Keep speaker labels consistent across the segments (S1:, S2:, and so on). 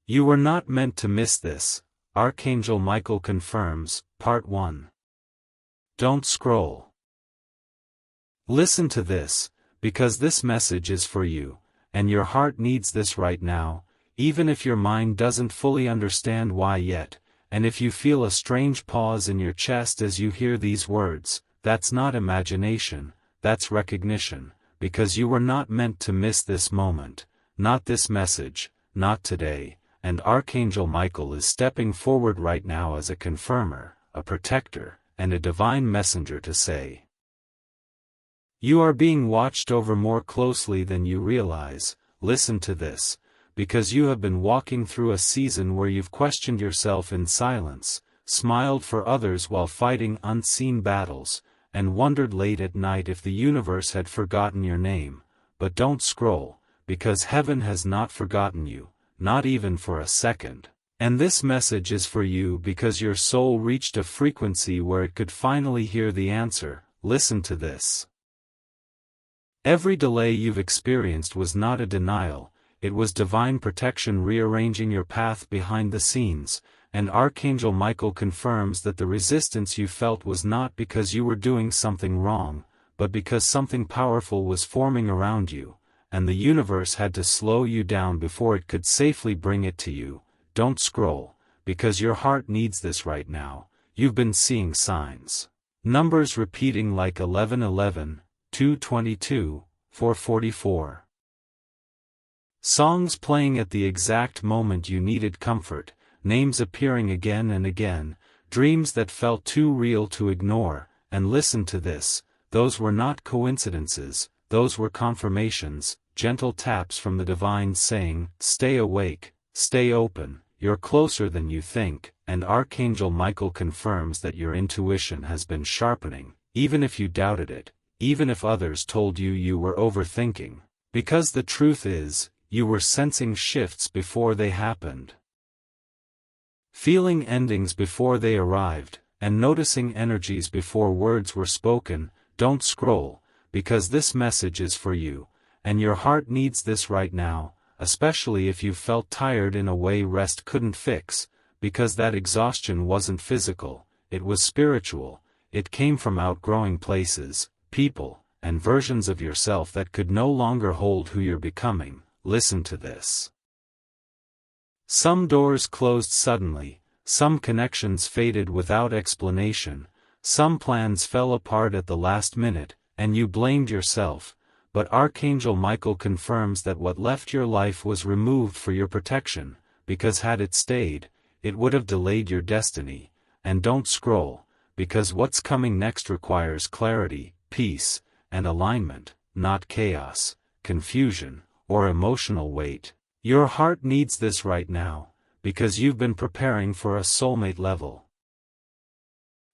S1: You were not meant to miss this, Archangel Michael confirms, Part 1. Don't scroll. Listen to this, because this message is for you, and your heart needs this right now, even if your mind doesn't fully understand why yet, and if you feel a strange pause in your chest as you hear these words, that's not imagination, that's recognition, because you were not meant to miss this moment, not this message, not today. And Archangel Michael is stepping forward right now as a confirmer, a protector, and a divine messenger to say, you are being watched over more closely than you realize. Listen to this, because you have been walking through a season where you've questioned yourself in silence, smiled for others while fighting unseen battles, and wondered late at night if the universe had forgotten your name. But don't scroll, because heaven has not forgotten you. Not even for a second. And this message is for you because your soul reached a frequency where it could finally hear the answer. Listen to this. Every delay you've experienced was not a denial, it was divine protection rearranging your path behind the scenes, and Archangel Michael confirms that the resistance you felt was not because you were doing something wrong, but because something powerful was forming around you. And the universe had to slow you down before it could safely bring it to you. Don't scroll, because your heart needs this right now. You've been seeing signs. Numbers repeating like 1111, 222, 444. Songs playing at the exact moment you needed comfort, names appearing again and again, dreams that felt too real to ignore. And listen to this, those were not coincidences. Those were confirmations, gentle taps from the divine saying, stay awake, stay open, you're closer than you think, and Archangel Michael confirms that your intuition has been sharpening, even if you doubted it, even if others told you you were overthinking, because the truth is, you were sensing shifts before they happened. Feeling endings before they arrived, and noticing energies before words were spoken. Don't scroll, because this message is for you, and your heart needs this right now, especially if you felt tired in a way rest couldn't fix, because that exhaustion wasn't physical, it was spiritual, it came from outgrowing places, people, and versions of yourself that could no longer hold who you're becoming. Listen to this. Some doors closed suddenly, some connections faded without explanation, some plans fell apart at the last minute, and you blamed yourself, but Archangel Michael confirms that what left your life was removed for your protection, because had it stayed, it would have delayed your destiny. And don't scroll, because what's coming next requires clarity, peace, and alignment, not chaos, confusion, or emotional weight. Your heart needs this right now, because you've been preparing for a soulmate level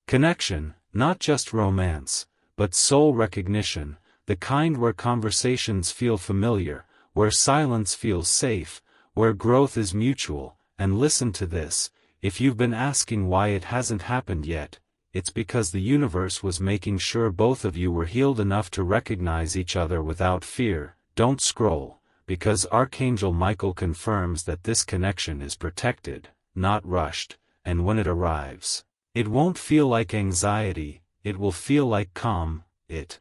S1: connection, not just romance, but soul recognition, the kind where conversations feel familiar, where silence feels safe, where growth is mutual. And listen to this, if you've been asking why it hasn't happened yet, it's because the universe was making sure both of you were healed enough to recognize each other without fear. Don't scroll, because Archangel Michael confirms that this connection is protected, not rushed, and when it arrives, it won't feel like anxiety, it will feel like calm, it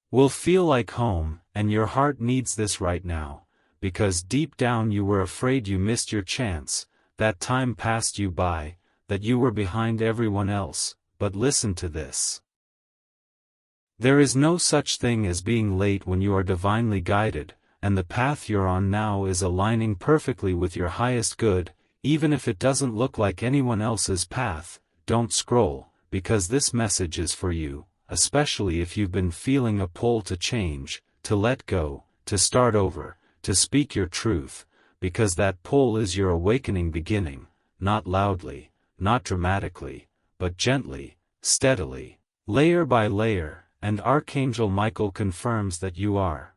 S1: will feel like home, and your heart needs this right now, because deep down you were afraid you missed your chance, that time passed you by, that you were behind everyone else. But listen to this. There is no such thing as being late when you are divinely guided, and the path you're on now is aligning perfectly with your highest good, even if it doesn't look like anyone else's path. Don't scroll, because this message is for you, especially if you've been feeling a pull to change, to let go, to start over, to speak your truth, because that pull is your awakening beginning, not loudly, not dramatically, but gently, steadily, layer by layer. And Archangel Michael confirms that you are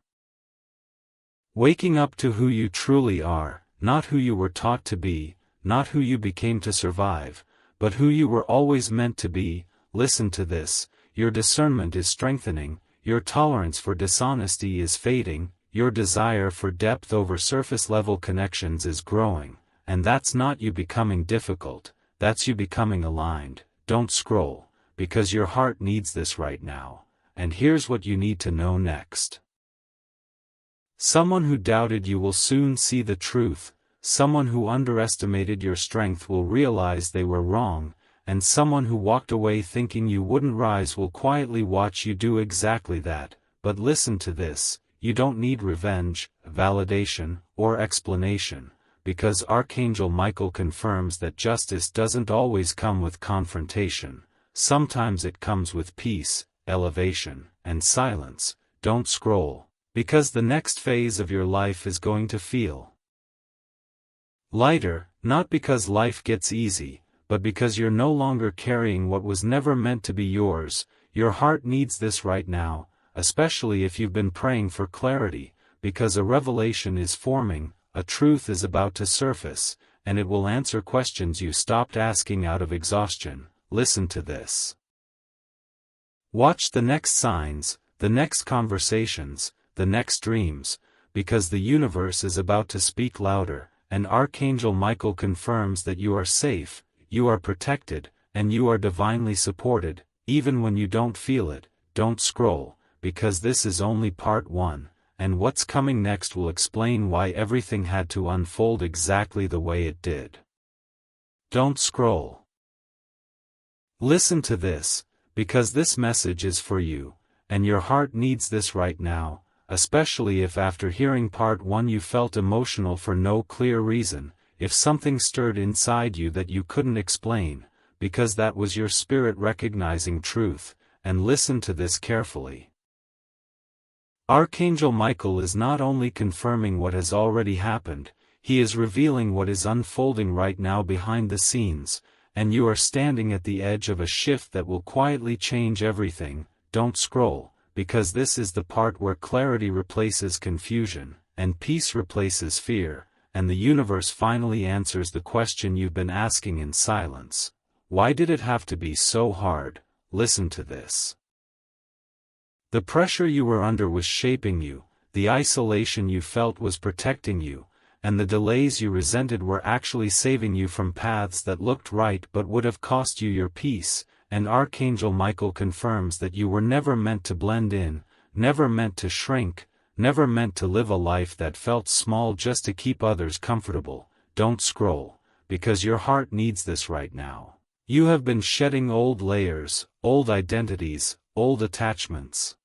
S1: waking up to who you truly are, not who you were taught to be, not who you became to survive, but who you were always meant to be. Listen to this, your discernment is strengthening, your tolerance for dishonesty is fading, your desire for depth over surface-level connections is growing, and that's not you becoming difficult, that's you becoming aligned. Don't scroll, because your heart needs this right now, and here's what you need to know next. Someone who doubted you will soon see the truth, someone who underestimated your strength will realize they were wrong, and someone who walked away thinking you wouldn't rise will quietly watch you do exactly that. But listen to this, you don't need revenge, validation, or explanation, because Archangel Michael confirms that justice doesn't always come with confrontation, sometimes it comes with peace, elevation, and silence. Don't scroll, because the next phase of your life is going to feel lighter, not because life gets easy, but because you're no longer carrying what was never meant to be yours. Your heart needs this right now, especially if you've been praying for clarity, because a revelation is forming, a truth is about to surface, and it will answer questions you stopped asking out of exhaustion. Listen to this. Watch the next signs, the next conversations, the next dreams, because the universe is about to speak louder, and Archangel Michael confirms that you are safe, you are protected, and you are divinely supported, even when you don't feel it. Don't scroll, because this is only part 1, and what's coming next will explain why everything had to unfold exactly the way it did. Don't scroll. Listen to this, because this message is for you, and your heart needs this right now, especially if after hearing part 1 you felt emotional for no clear reason, if something stirred inside you that you couldn't explain, because that was your spirit recognizing truth. And listen to this carefully. Archangel Michael is not only confirming what has already happened, he is revealing what is unfolding right now behind the scenes, and you are standing at the edge of a shift that will quietly change everything. Don't scroll, because this is the part where clarity replaces confusion, and peace replaces fear, and the universe finally answers the question you've been asking in silence. Why did it have to be so hard? Listen to this. The pressure you were under was shaping you, the isolation you felt was protecting you, and the delays you resented were actually saving you from paths that looked right but would have cost you your peace. And Archangel Michael confirms that you were never meant to blend in, never meant to shrink, never meant to live a life that felt small just to keep others comfortable. Don't scroll, because your heart needs this right now. You have been shedding old layers, old identities, old attachments.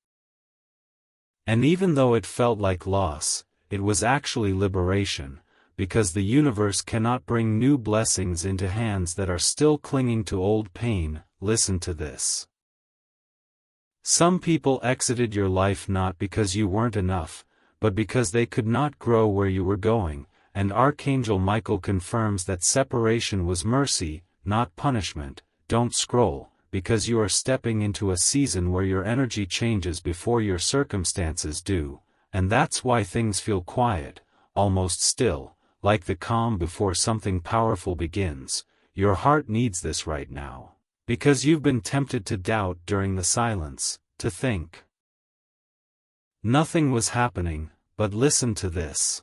S1: And even though it felt like loss, it was actually liberation, because the universe cannot bring new blessings into hands that are still clinging to old pain. Listen to this. Some people exited your life not because you weren't enough, but because they could not grow where you were going, and Archangel Michael confirms that separation was mercy, not punishment. Don't scroll, because you are stepping into a season where your energy changes before your circumstances do, and that's why things feel quiet, almost still, like the calm before something powerful begins. Your heart needs this right now, because you've been tempted to doubt during the silence, to think nothing was happening. But listen to this.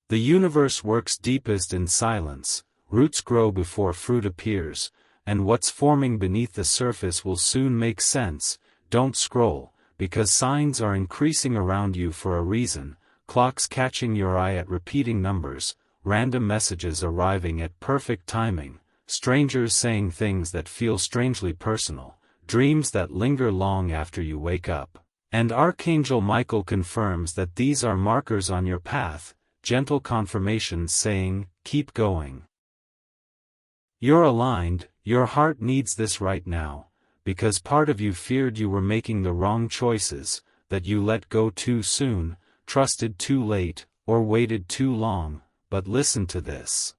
S1: The universe works deepest in silence, roots grow before fruit appears, and what's forming beneath the surface will soon make sense. Don't scroll, because signs are increasing around you for a reason, clocks catching your eye at repeating numbers, random messages arriving at perfect timing, strangers saying things that feel strangely personal, dreams that linger long after you wake up. And Archangel Michael confirms that these are markers on your path, gentle confirmations saying, keep going. You're aligned, your heart needs this right now, because part of you feared you were making the wrong choices, that you let go too soon, trusted too late, or waited too long. But listen to this.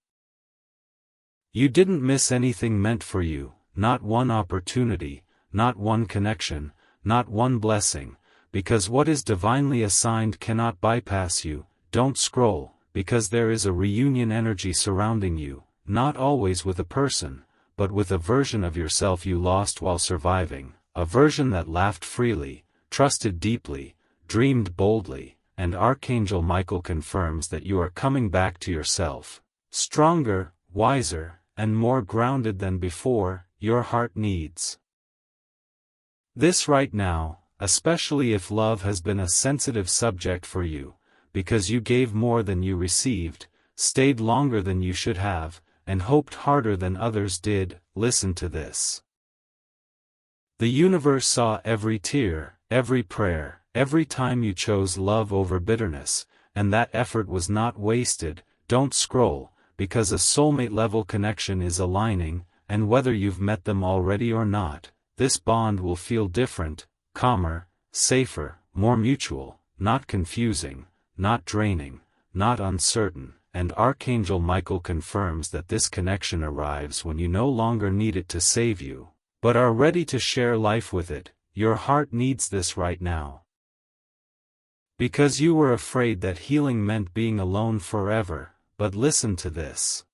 S1: You didn't miss anything meant for you, not one opportunity, not one connection, not one blessing, because what is divinely assigned cannot bypass you. Don't scroll, because there is a reunion energy surrounding you, not always with a person, but with a version of yourself you lost while surviving, a version that laughed freely, trusted deeply, dreamed boldly, and Archangel Michael confirms that you are coming back to yourself. Stronger, wiser, and more grounded than before. Your heart needs this right now, especially if love has been a sensitive subject for you, because you gave more than you received, stayed longer than you should have, and hoped harder than others did. Listen to this. The universe saw every tear, every prayer, every time you chose love over bitterness, and that effort was not wasted. Don't scroll, because a soulmate-level connection is aligning, and whether you've met them already or not, this bond will feel different, calmer, safer, more mutual, not confusing, not draining, not uncertain, and Archangel Michael confirms that this connection arrives when you no longer need it to save you, but are ready to share life with it. Your heart needs this right now. Because you were afraid that healing meant being alone forever, but listen to this.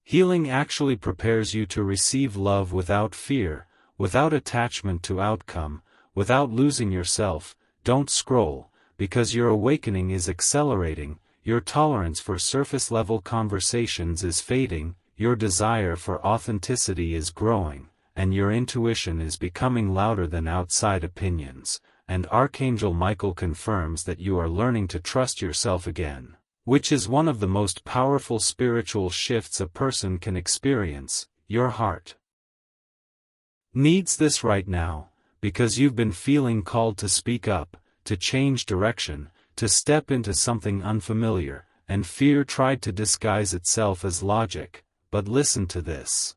S1: Healing actually prepares you to receive love without fear, without attachment to outcome, without losing yourself. Don't scroll, because your awakening is accelerating, your tolerance for surface-level conversations is fading, your desire for authenticity is growing, and your intuition is becoming louder than outside opinions, and Archangel Michael confirms that you are learning to trust yourself again, which is one of the most powerful spiritual shifts a person can experience. Your heart needs this right now, because you've been feeling called to speak up, to change direction, to step into something unfamiliar, and fear tried to disguise itself as logic. But listen to this.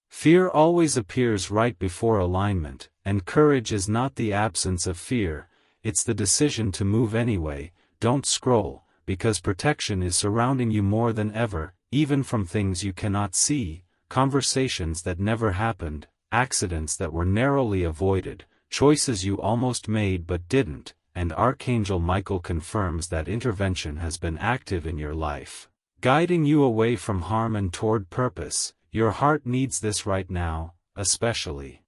S1: Fear always appears right before alignment, and courage is not the absence of fear, it's the decision to move anyway. Don't scroll, because protection is surrounding you more than ever, even from things you cannot see, conversations that never happened, accidents that were narrowly avoided, choices you almost made but didn't, and Archangel Michael confirms that intervention has been active in your life, guiding you away from harm and toward purpose. Your heart needs this right now, especially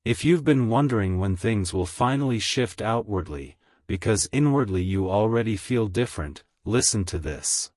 S1: if you've been wondering when things will finally shift outwardly, because inwardly you already feel different. Listen to this.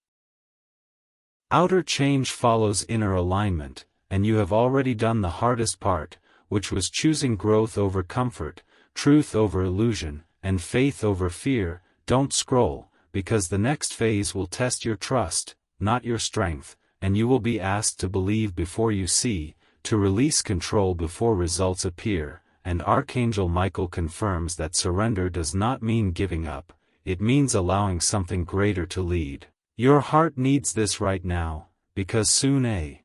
S1: Outer change follows inner alignment, and you have already done the hardest part, which was choosing growth over comfort, truth over illusion, and faith over fear. Don't scroll, because the next phase will test your trust, not your strength, and you will be asked to believe before you see, to release control before results appear, and Archangel Michael confirms that surrender does not mean giving up, it means allowing something greater to lead. Your heart needs this right now, because soon a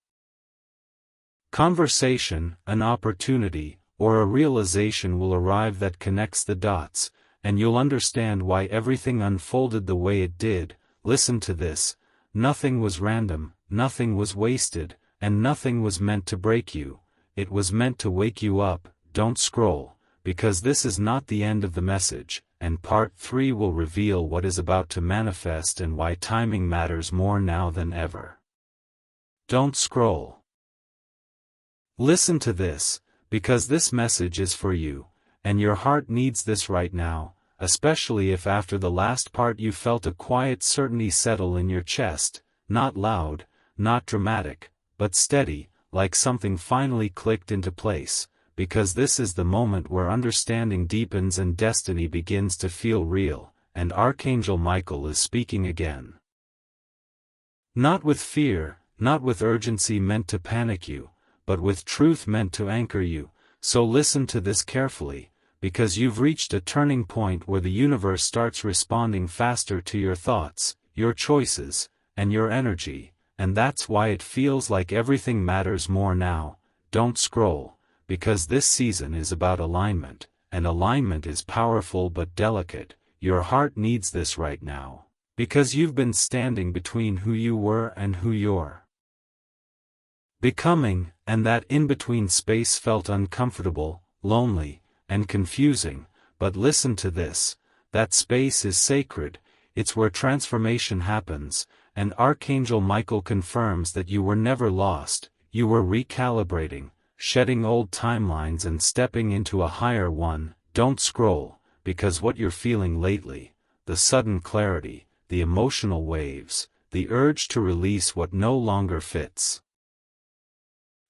S1: conversation, an opportunity, or a realization will arrive that connects the dots, and you'll understand why everything unfolded the way it did. Listen to this. Nothing was random, nothing was wasted, and nothing was meant to break you. It was meant to wake you up. Don't scroll, because this is not the end of the message, and part 3 will reveal what is about to manifest and why timing matters more now than ever. Don't scroll. Listen to this, because this message is for you, and your heart needs this right now, especially if after the last part you felt a quiet certainty settle in your chest, not loud, not dramatic, but steady, like something finally clicked into place, because this is the moment where understanding deepens and destiny begins to feel real, and Archangel Michael is speaking again. Not with fear, not with urgency meant to panic you, but with truth meant to anchor you. So listen to this carefully, because you've reached a turning point where the universe starts responding faster to your thoughts, your choices, and your energy, and that's why it feels like everything matters more now. Don't scroll, because this season is about alignment, and alignment is powerful but delicate. Your heart needs this right now, because you've been standing between who you were and who you're becoming, and that in-between space felt uncomfortable, lonely, and confusing. But listen to this, that space is sacred, it's where transformation happens, and Archangel Michael confirms that you were never lost, you were recalibrating, shedding old timelines and stepping into a higher one. don't scroll, because what you're feeling lately, the sudden clarity, the emotional waves, the urge to release what no longer fits,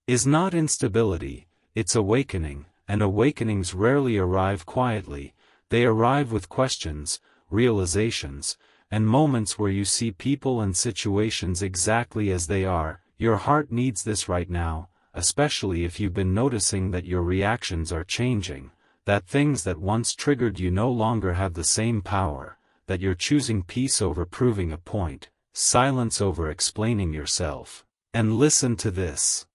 S1: is not instability, it's awakening, and awakenings rarely arrive quietly, they arrive with questions, realizations, and moments where you see people and situations exactly as they are. Your heart needs this right now, especially if you've been noticing that your reactions are changing, that things that once triggered you no longer have the same power, that you're choosing peace over proving a point, silence over explaining yourself. And listen to this.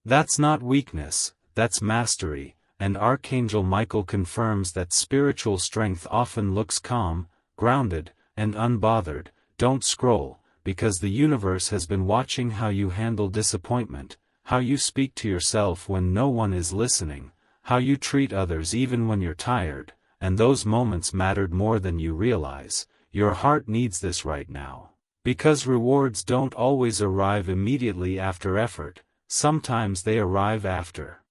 S1: That's not weakness, that's mastery, and Archangel Michael confirms that spiritual strength often looks calm, grounded, and unbothered. Don't scroll, because the universe has been watching how you handle disappointment, how you speak to yourself when no one is listening, how you treat others even when you're tired, and those moments mattered more than you realize. Your heart needs this right now. Because rewards don't always arrive immediately after effort, sometimes they arrive after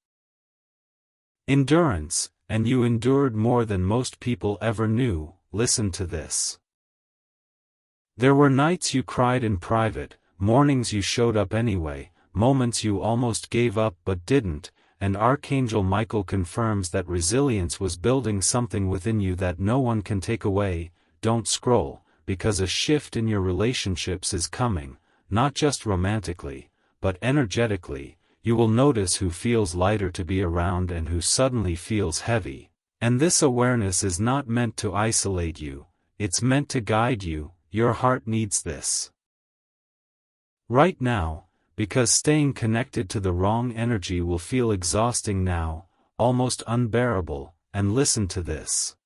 S1: endurance, and you endured more than most people ever knew. Listen to this. There were nights you cried in private, mornings you showed up anyway, moments you almost gave up but didn't, and Archangel Michael confirms that resilience was building something within you that no one can take away. Don't scroll, because a shift in your relationships is coming, not just romantically, but energetically. You will notice who feels lighter to be around and who suddenly feels heavy. And this awareness is not meant to isolate you, it's meant to guide you. Your heart needs this right now, because staying connected to the wrong energy will feel exhausting now, almost unbearable. And listen to this.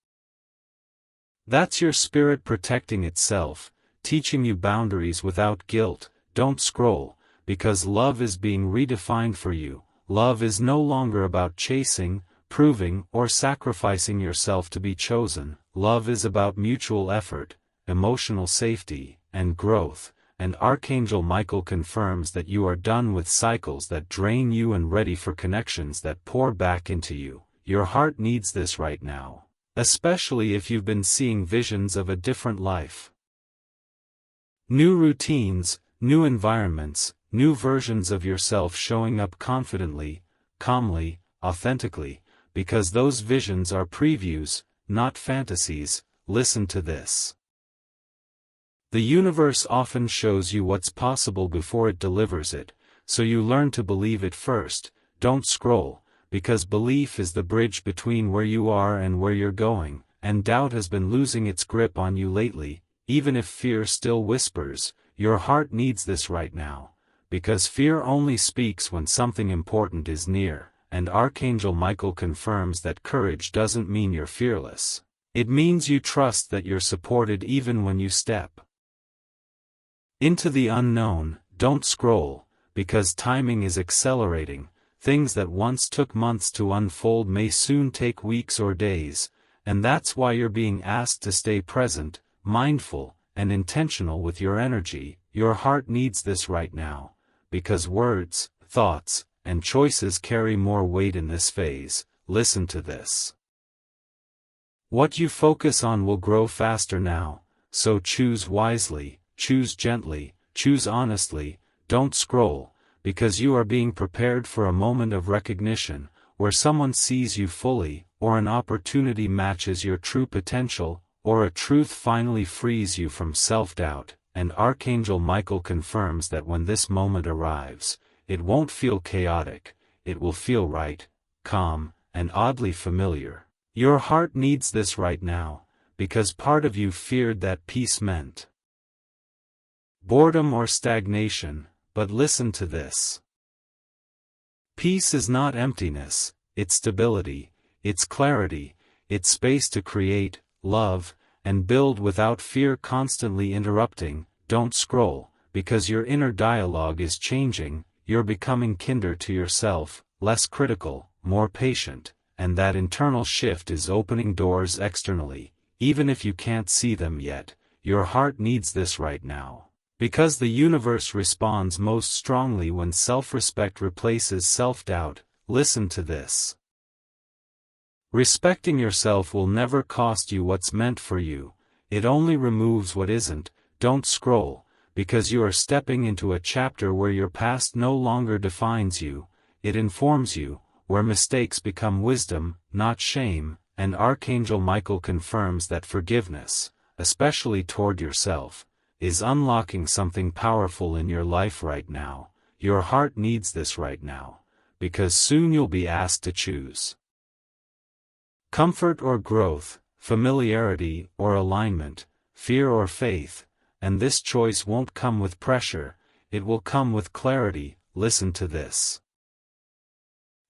S1: That's your spirit protecting itself, teaching you boundaries without guilt. Don't scroll, because love is being redefined for you. Love is no longer about chasing, proving, or sacrificing yourself to be chosen. Love is about mutual effort, emotional safety, and growth, and Archangel Michael confirms that you are done with cycles that drain you and ready for connections that pour back into you. Your heart needs this right now, especially if you've been seeing visions of a different life. New routines, new environments, new versions of yourself showing up confidently, calmly, authentically, because those visions are previews, not fantasies. Listen to this. The universe often shows you what's possible before it delivers it, so you learn to believe it first. Don't scroll, because belief is the bridge between where you are and where you're going, and doubt has been losing its grip on you lately. Even if fear still whispers, your heart needs this right now, because fear only speaks when something important is near, and Archangel Michael confirms that courage doesn't mean you're fearless. It means you trust that you're supported even when you step into the unknown. Don't scroll, because timing is accelerating. Things that once took months to unfold may soon take weeks or days, and that's why you're being asked to stay present, mindful, and intentional with your energy. Your heart needs this right now, because words, thoughts, and choices carry more weight in this phase. Listen to this. What you focus on will grow faster now, so choose wisely, choose gently, choose honestly. Don't scroll, because you are being prepared for a moment of recognition, where someone sees you fully, or an opportunity matches your true potential, or a truth finally frees you from self-doubt. And Archangel Michael confirms that when this moment arrives, it won't feel chaotic, it will feel right, calm, and oddly familiar. Your heart needs this right now, because part of you feared that peace meant boredom or stagnation. But listen to this. Peace is not emptiness, it's stability, it's clarity, it's space to create, love, and build without fear constantly interrupting. Don't scroll, because your inner dialogue is changing. You're becoming kinder to yourself, less critical, more patient, and that internal shift is opening doors externally, even if you can't see them yet. Your heart needs this right now, because the universe responds most strongly when self-respect replaces self-doubt. Listen to this. Respecting yourself will never cost you what's meant for you, it only removes what isn't. Don't scroll, because you are stepping into a chapter where your past no longer defines you, it informs you, where mistakes become wisdom, not shame, and Archangel Michael confirms that forgiveness, especially toward yourself, is unlocking something powerful in your life right now. Your heart needs this right now, because soon you'll be asked to choose. Comfort or growth, familiarity or alignment, fear or faith, and this choice won't come with pressure, it will come with clarity. Listen to this.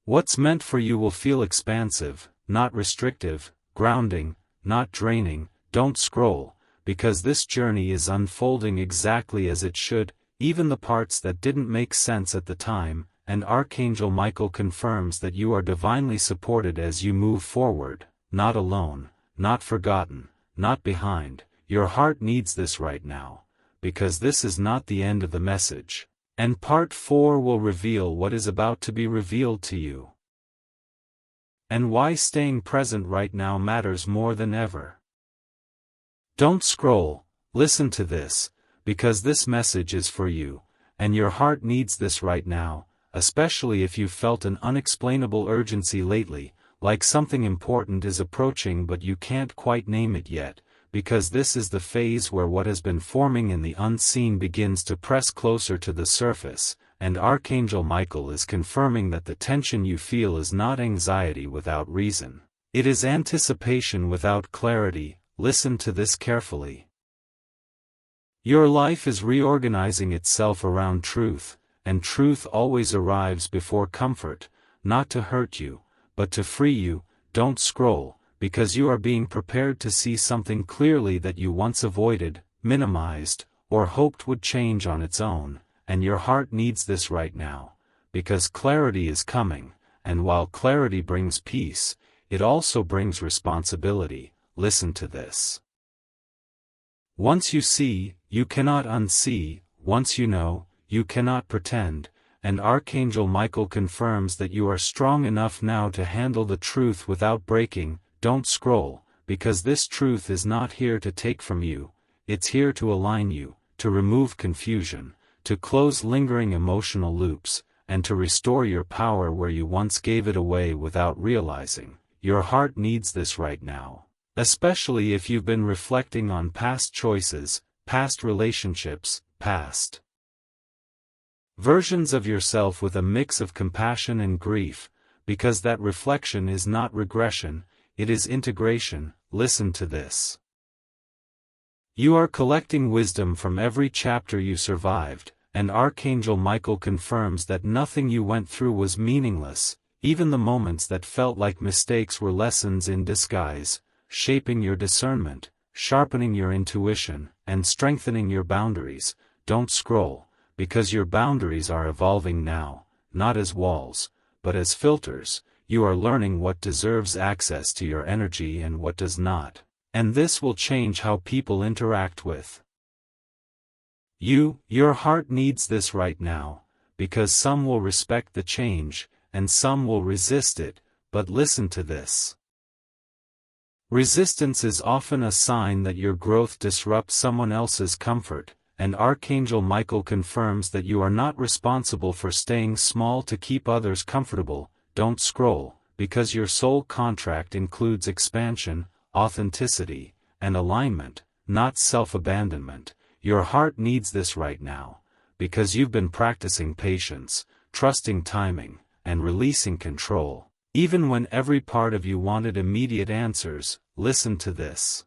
S1: What's meant for you will feel expansive, not restrictive, grounding, not draining. Don't scroll, because this journey is unfolding exactly as it should, even the parts that didn't make sense at the time, and Archangel Michael confirms that you are divinely supported as you move forward, not alone, not forgotten, not behind. Your heart needs this right now, because this is not the end of the message, and part 4 will reveal what is about to be revealed to you, and why staying present right now matters more than ever. Don't scroll, listen to this, because this message is for you, and your heart needs this right now, especially if you've felt an unexplainable urgency lately, like something important is approaching but you can't quite name it yet, because this is the phase where what has been forming in the unseen begins to press closer to the surface, and Archangel Michael is confirming that the tension you feel is not anxiety without reason. It is anticipation without clarity. Listen to this carefully. Your life is reorganizing itself around truth, and truth always arrives before comfort, not to hurt you, but to free you. Don't scroll, because you are being prepared to see something clearly that you once avoided, minimized, or hoped would change on its own, and your heart needs this right now, because clarity is coming, and while clarity brings peace, it also brings responsibility. Listen to this. Once you see, you cannot unsee. Once you know, you cannot pretend, and Archangel Michael confirms that you are strong enough now to handle the truth without breaking. Don't scroll, because this truth is not here to take from you, it's here to align you, to remove confusion, to close lingering emotional loops, and to restore your power where you once gave it away without realizing. Your heart needs this right now, especially if you've been reflecting on past choices, past relationships, past versions of yourself with a mix of compassion and grief, because that reflection is not regression, it is integration. Listen to this. You are collecting wisdom from every chapter you survived, and Archangel Michael confirms that nothing you went through was meaningless, even the moments that felt like mistakes were lessons in disguise, shaping your discernment, sharpening your intuition, and strengthening your boundaries. Don't scroll, because your boundaries are evolving now, not as walls, but as filters. You are learning what deserves access to your energy and what does not, and this will change how people interact with you. Your heart needs this right now, because some will respect the change, and some will resist it. But listen to this. Resistance is often a sign that your growth disrupts someone else's comfort, and Archangel Michael confirms that you are not responsible for staying small to keep others comfortable. Don't scroll, because your soul contract includes expansion, authenticity, and alignment, not self-abandonment. Your heart needs this right now, because you've been practicing patience, trusting timing, and releasing control, even when every part of you wanted immediate answers. Listen to this.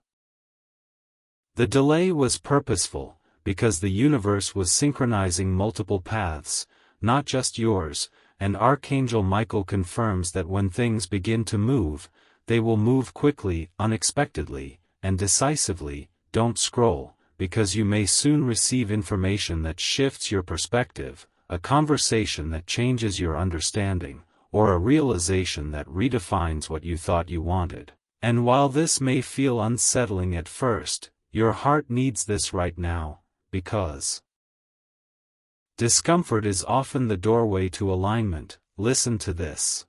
S1: The delay was purposeful, because the universe was synchronizing multiple paths, not just yours, and Archangel Michael confirms that when things begin to move, they will move quickly, unexpectedly, and decisively. Don't scroll, because you may soon receive information that shifts your perspective, a conversation that changes your understanding, or a realization that redefines what you thought you wanted. And while this may feel unsettling at first, your heart needs this right now, because discomfort is often the doorway to alignment. Listen to this.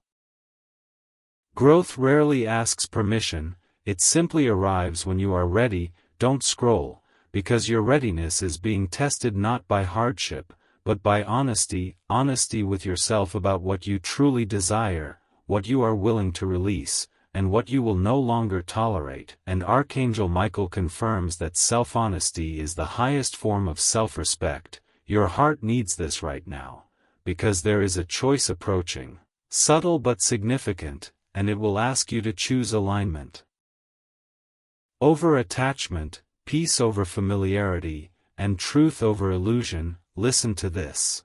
S1: Growth rarely asks permission, it simply arrives when you are ready. Don't scroll, because your readiness is being tested not by hardship, but by honesty with yourself about what you truly desire, what you are willing to release, and what you will no longer tolerate. And Archangel Michael confirms that self-honesty is the highest form of self-respect. Your heart needs this right now, because there is a choice approaching, subtle but significant, and it will ask you to choose alignment over attachment, peace over familiarity, and truth over illusion. Listen to this.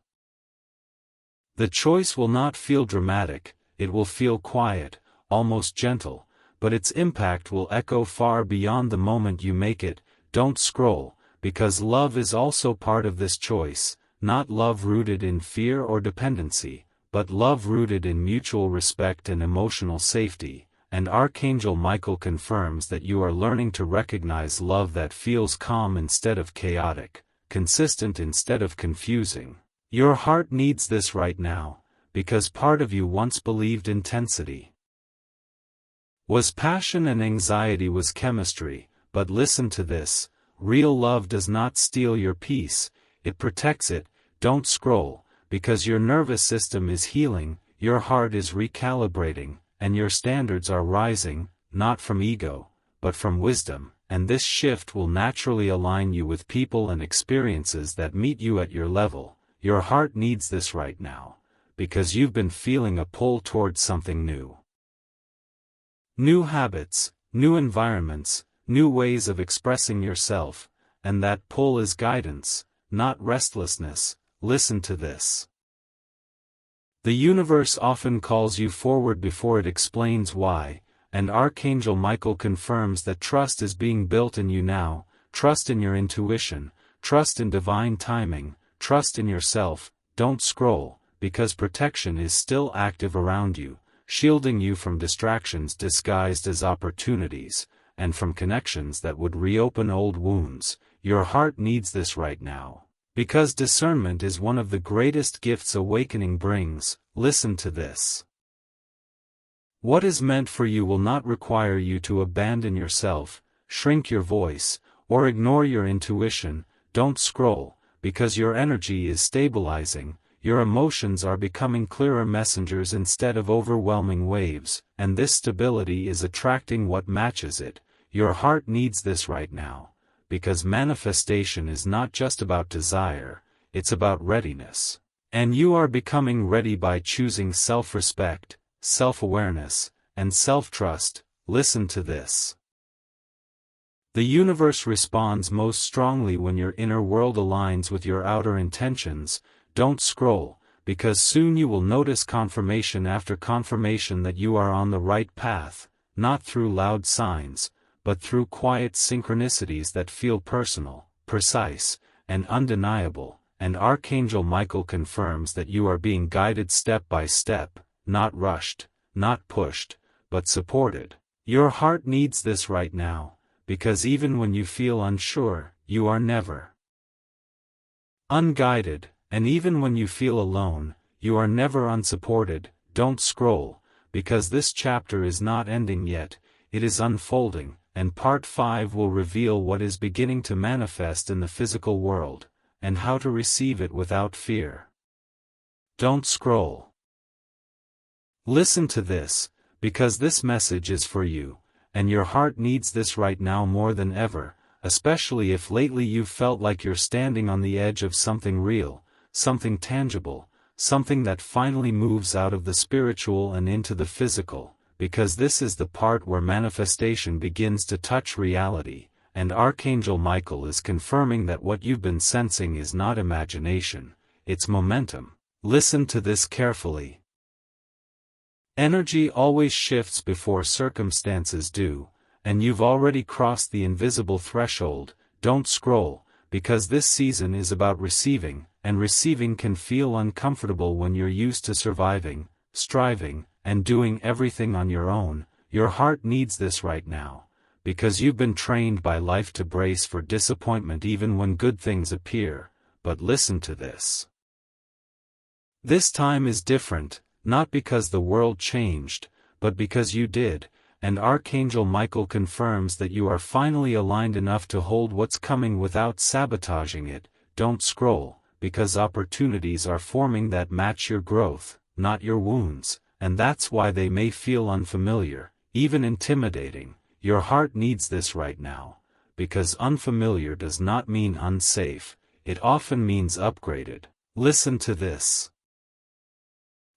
S1: The choice will not feel dramatic, it will feel quiet, almost gentle, but its impact will echo far beyond the moment you make it. Don't scroll, because love is also part of this choice, not love rooted in fear or dependency, but love rooted in mutual respect and emotional safety. And Archangel Michael confirms that you are learning to recognize love that feels calm instead of chaotic, consistent instead of confusing. Your heart needs this right now, because part of you once believed intensity was passion and anxiety was chemistry. But listen to this, real love does not steal your peace, it protects it. Don't scroll, because your nervous system is healing, your heart is recalibrating, and your standards are rising, not from ego, but from wisdom. And this shift will naturally align you with people and experiences that meet you at your level. Your heart needs this right now, because you've been feeling a pull towards something new. New habits, new environments, new ways of expressing yourself, and that pull is guidance, not restlessness. Listen to this. The universe often calls you forward before it explains why, and Archangel Michael confirms that trust is being built in you now. Trust in your intuition, trust in divine timing, trust in yourself. Don't scroll, because protection is still active around you, shielding you from distractions disguised as opportunities, and from connections that would reopen old wounds. Your heart needs this right now, because discernment is one of the greatest gifts awakening brings. Listen to this. What is meant for you will not require you to abandon yourself, shrink your voice, or ignore your intuition. Don't scroll, because your energy is stabilizing, your emotions are becoming clearer messengers instead of overwhelming waves, and this stability is attracting what matches it. Your heart needs this right now, because manifestation is not just about desire, it's about readiness. And you are becoming ready by choosing self-respect, self-awareness, and self-trust. Listen to this. The universe responds most strongly when your inner world aligns with your outer intentions. Don't scroll, because soon you will notice confirmation after confirmation that you are on the right path, not through loud signs, but through quiet synchronicities that feel personal, precise, and undeniable. And Archangel Michael confirms that you are being guided step by step, not rushed, not pushed, but supported. Your heart needs this right now, because even when you feel unsure, you are never unguided, and even when you feel alone, you are never unsupported. Don't scroll, because this chapter is not ending yet, it is unfolding, and part 5 will reveal what is beginning to manifest in the physical world, and how to receive it without fear. Don't scroll. Listen to this, because this message is for you, and your heart needs this right now more than ever, especially if lately you've felt like you're standing on the edge of something real, something tangible, something that finally moves out of the spiritual and into the physical, because this is the part where manifestation begins to touch reality, and Archangel Michael is confirming that what you've been sensing is not imagination, it's momentum. Listen to this carefully. Energy always shifts before circumstances do, and you've already crossed the invisible threshold. Don't scroll, because this season is about receiving, and receiving can feel uncomfortable when you're used to surviving, striving, and doing everything on your own. Your heart needs this right now, because you've been trained by life to brace for disappointment even when good things appear. But listen to this. This time is different, not because the world changed, but because you did, and Archangel Michael confirms that you are finally aligned enough to hold what's coming without sabotaging it. Don't scroll, because opportunities are forming that match your growth, not your wounds, and that's why they may feel unfamiliar, even intimidating. Your heart needs this right now, because unfamiliar does not mean unsafe, it often means upgraded. Listen to this.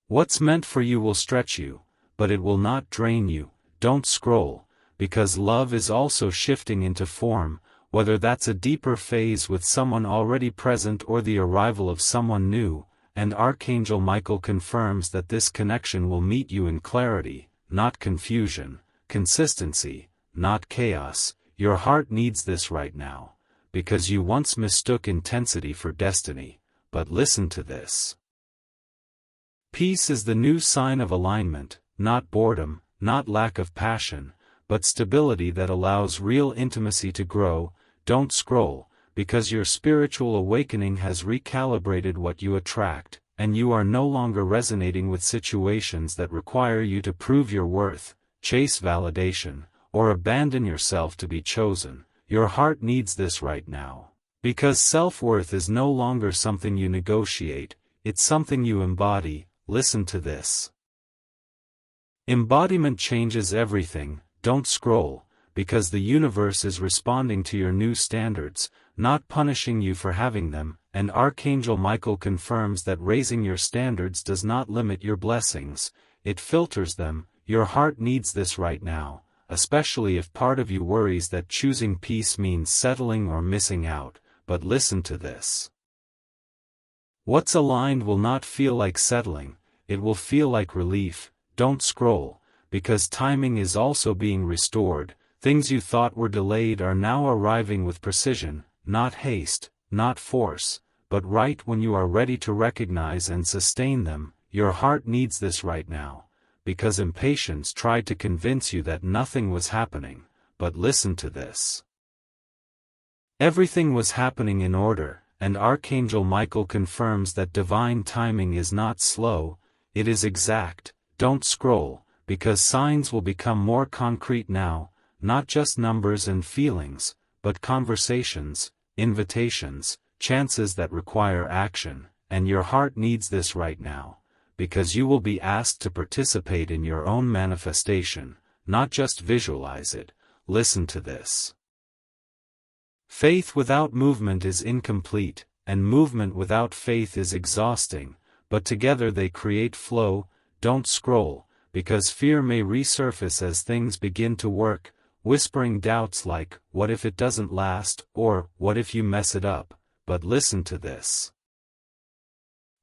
S1: What's meant for you will stretch you, but it will not drain you. Don't scroll, because love is also shifting into form, whether that's a deeper phase with someone already present or the arrival of someone new, and Archangel Michael confirms that this connection will meet you in clarity, not confusion, consistency, not chaos. Your heart needs this right now, because you once mistook intensity for destiny, but listen to this. Peace is the new sign of alignment, not boredom, not lack of passion, but stability that allows real intimacy to grow. Don't scroll, because your spiritual awakening has recalibrated what you attract, and you are no longer resonating with situations that require you to prove your worth, chase validation, or abandon yourself to be chosen. Your heart needs this right now, because self-worth is no longer something you negotiate, it's something you embody. Listen to this. Embodiment changes everything. Don't scroll, because the universe is responding to your new standards, not punishing you for having them, and Archangel Michael confirms that raising your standards does not limit your blessings, it filters them. Your heart needs this right now, especially if part of you worries that choosing peace means settling or missing out, but listen to this. What's aligned will not feel like settling, it will feel like relief. Don't scroll, because timing is also being restored. Things you thought were delayed are now arriving with precision, not haste, not force, but right when you are ready to recognize and sustain them. Your heart needs this right now, because impatience tried to convince you that nothing was happening, but listen to this. Everything was happening in order, and Archangel Michael confirms that divine timing is not slow, it is exact. Don't scroll, because signs will become more concrete now, not just numbers and feelings, but conversations, invitations, chances that require action, and your heart needs this right now, because you will be asked to participate in your own manifestation, not just visualize it. Listen to this. Faith without movement is incomplete, and movement without faith is exhausting, but together they create flow. Don't scroll, because fear may resurface as things begin to work, whispering doubts like, what if it doesn't last, or, what if you mess it up? But listen to this.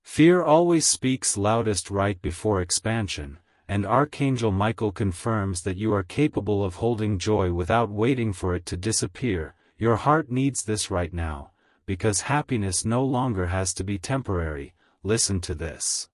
S1: Fear always speaks loudest right before expansion, and Archangel Michael confirms that you are capable of holding joy without waiting for it to disappear. Your heart needs this right now, because happiness no longer has to be temporary. Listen to this.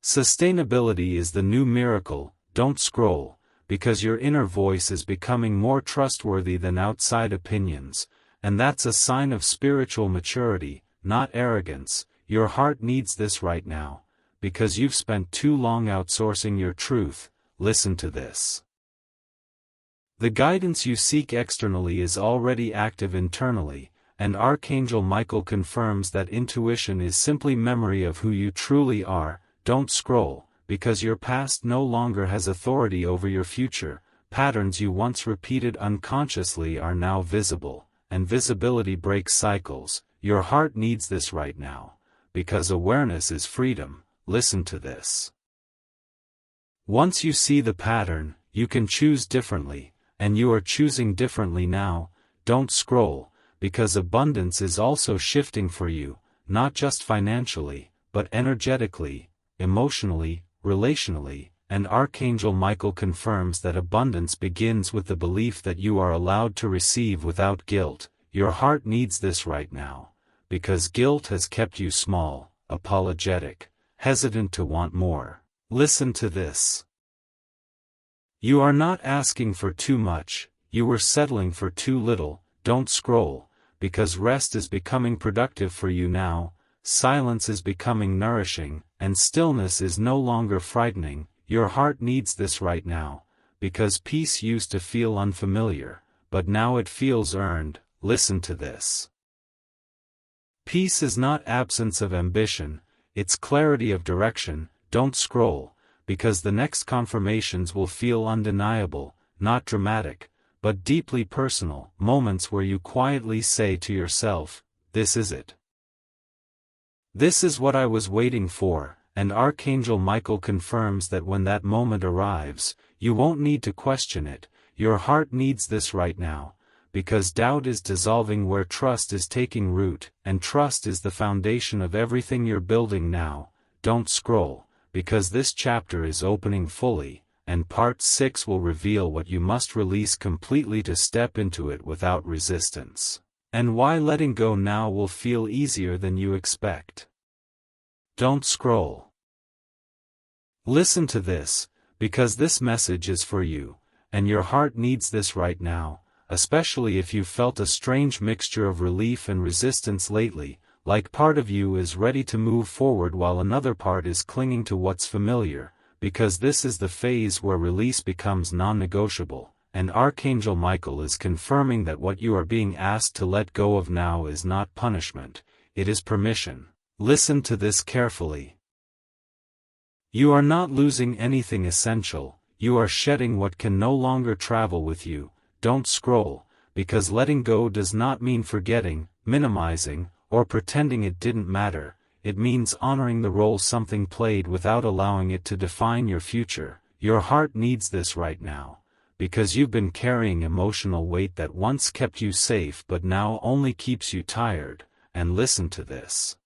S1: Sustainability is the new miracle. Don't scroll, because your inner voice is becoming more trustworthy than outside opinions, and that's a sign of spiritual maturity, not arrogance. Your heart needs this right now, because you've spent too long outsourcing your truth. Listen to this. The guidance you seek externally is already active internally, and Archangel Michael confirms that intuition is simply memory of who you truly are. Don't scroll, because your past no longer has authority over your future. Patterns you once repeated unconsciously are now visible, and visibility breaks cycles. Your heart needs this right now, because awareness is freedom. Listen to this. Once you see the pattern, you can choose differently, and you are choosing differently now. Don't scroll, because abundance is also shifting for you, not just financially, but energetically, emotionally, relationally, and Archangel Michael confirms that abundance begins with the belief that you are allowed to receive without guilt. Your heart needs this right now, because guilt has kept you small, apologetic, hesitant to want more. Listen to this. You are not asking for too much, you were settling for too little. Don't scroll, because rest is becoming productive for you now, silence is becoming nourishing, and stillness is no longer frightening. your heart needs this right now, because peace used to feel unfamiliar, but now it feels earned. Listen to this. Peace is not absence of ambition, it's clarity of direction. Don't scroll, because the next confirmations will feel undeniable, not dramatic, but deeply personal. Moments where you quietly say to yourself, "This is it. This is what I was waiting for," and Archangel Michael confirms that when that moment arrives, you won't need to question it. Your heart needs this right now, because doubt is dissolving where trust is taking root, and trust is the foundation of everything you're building now. Don't scroll, because this chapter is opening fully, and part 6 will reveal what you must release completely to step into it without resistance, and why letting go now will feel easier than you expect. Don't scroll. Listen to this, because this message is for you, and your heart needs this right now, especially if you felt a strange mixture of relief and resistance lately, like part of you is ready to move forward while another part is clinging to what's familiar, because this is the phase where release becomes non-negotiable, and Archangel Michael is confirming that what you are being asked to let go of now is not punishment, it is permission. Listen to this carefully. You are not losing anything essential, you are shedding what can no longer travel with you. Don't scroll, because letting go does not mean forgetting, minimizing, or pretending it didn't matter. It means honoring the role something played without allowing it to define your future. Your heart needs this right now, because you've been carrying emotional weight that once kept you safe but now only keeps you tired. And listen to this.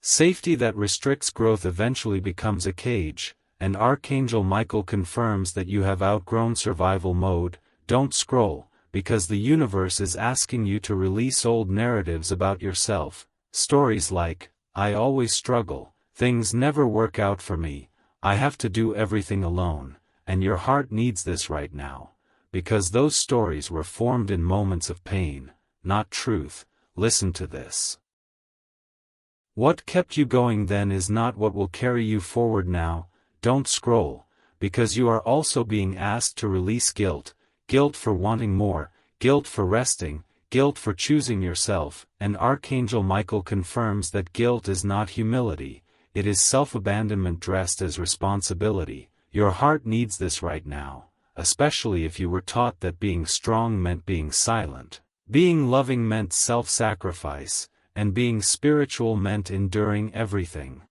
S1: Safety that restricts growth eventually becomes a cage, and Archangel Michael confirms that you have outgrown survival mode. Don't scroll, because the universe is asking you to release old narratives about yourself. Stories like, "I always struggle, things never work out for me, I have to do everything alone," and your heart needs this right now, because those stories were formed in moments of pain, not truth. Listen to this. What kept you going then is not what will carry you forward now. Don't scroll, because you are also being asked to release guilt, guilt for wanting more, guilt for resting, guilt for choosing yourself, and Archangel Michael confirms that guilt is not humility, it is self-abandonment dressed as responsibility. Your heart needs this right now, especially if you were taught that being strong meant being silent, being loving meant self-sacrifice, and being spiritual meant enduring everything.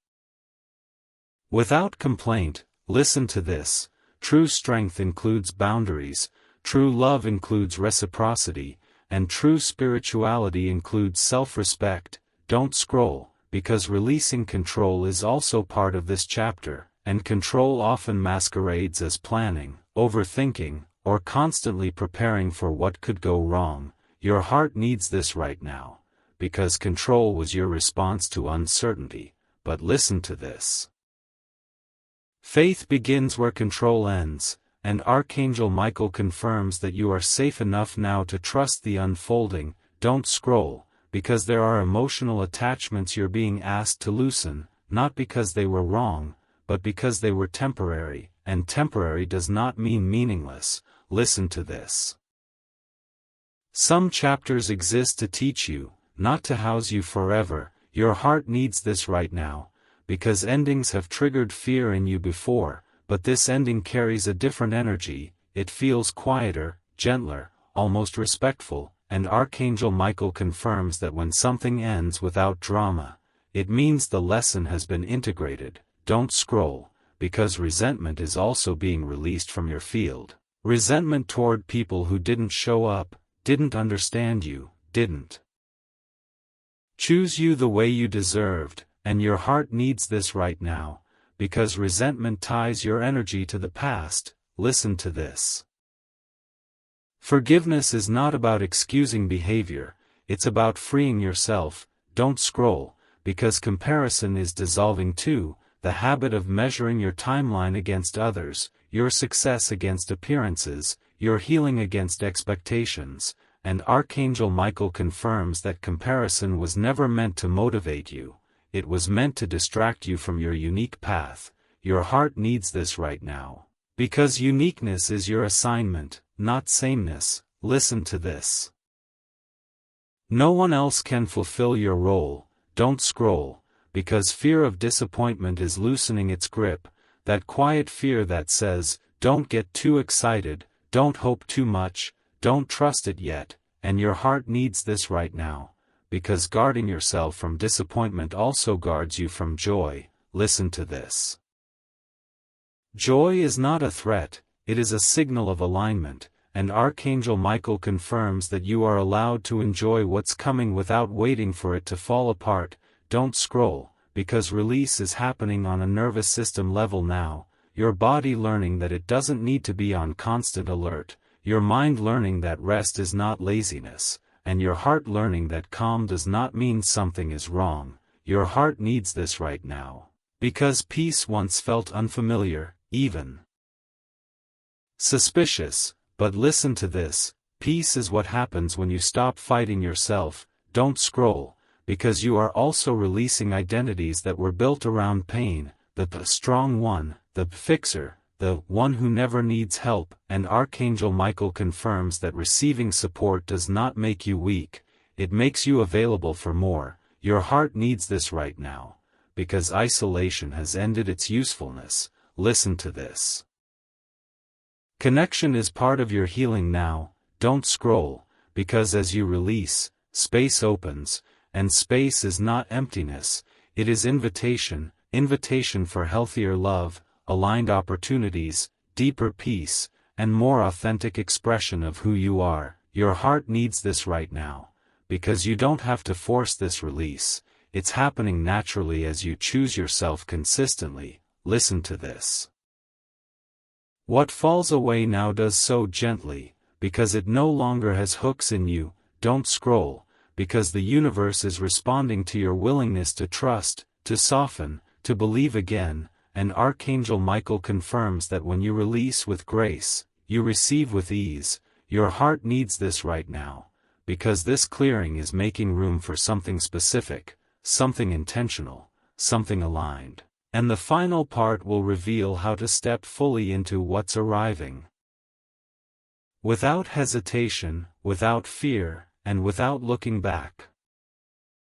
S1: Without complaint, listen to this. True strength includes boundaries, true love includes reciprocity, and true spirituality includes self-respect. Don't scroll, because releasing control is also part of this chapter, and control often masquerades as planning, overthinking, or constantly preparing for what could go wrong. Your heart needs this right now, because control was your response to uncertainty. But listen to this. Faith begins where control ends, and Archangel Michael confirms that you are safe enough now to trust the unfolding. Don't scroll, because there are emotional attachments you're being asked to loosen, not because they were wrong, but because they were temporary, and temporary does not mean meaningless. Listen to this. Some chapters exist to teach you, not to house you forever. Your heart needs this right now, because endings have triggered fear in you before, but this ending carries a different energy. It feels quieter, gentler, almost respectful, and Archangel Michael confirms that when something ends without drama, it means the lesson has been integrated. Don't scroll, because resentment is also being released from your field. Resentment toward people who didn't show up, didn't understand you, didn't choose you the way you deserved, and your heart needs this right now, because resentment ties your energy to the past. Listen to this. Forgiveness is not about excusing behavior, it's about freeing yourself. Don't scroll, because comparison is dissolving too, the habit of measuring your timeline against others, your success against appearances, your healing against expectations, and Archangel Michael confirms that comparison was never meant to motivate you. It was meant to distract you from your unique path. your heart needs this right now. Because uniqueness is your assignment, not sameness. Listen to this. No one else can fulfill your role. Don't scroll, because fear of disappointment is loosening its grip, that quiet fear that says, don't get too excited, don't hope too much, don't trust it yet, and your heart needs this right now, because guarding yourself from disappointment also guards you from joy. Listen to this. Joy is not a threat, it is a signal of alignment, and Archangel Michael confirms that you are allowed to enjoy what's coming without waiting for it to fall apart. Don't scroll, because release is happening on a nervous system level now, your body learning that it doesn't need to be on constant alert, your mind learning that rest is not laziness, and your heart learning that calm does not mean something is wrong. Your heart needs this right now, because peace once felt unfamiliar, even suspicious. But listen to this, peace is what happens when you stop fighting yourself. Don't scroll, because you are also releasing identities that were built around pain, the strong one, the fixer, the one who never needs help, and Archangel Michael confirms that receiving support does not make you weak, it makes you available for more. Your heart needs this right now, because isolation has ended its usefulness. Listen to this. Connection is part of your healing now. Don't scroll, because as you release, space opens, and space is not emptiness, it is invitation for healthier love, aligned opportunities, deeper peace, and more authentic expression of who you are. Your heart needs this right now, because you don't have to force this release, it's happening naturally as you choose yourself consistently. Listen to this. What falls away now does so gently, because it no longer has hooks in you. Don't scroll, because the universe is responding to your willingness to trust, to soften, to believe again, and Archangel Michael confirms that when you release with grace, you receive with ease. Your heart needs this right now, because this clearing is making room for something specific, something intentional, something aligned. And the final part will reveal how to step fully into what's arriving. Without hesitation, without fear, and without looking back.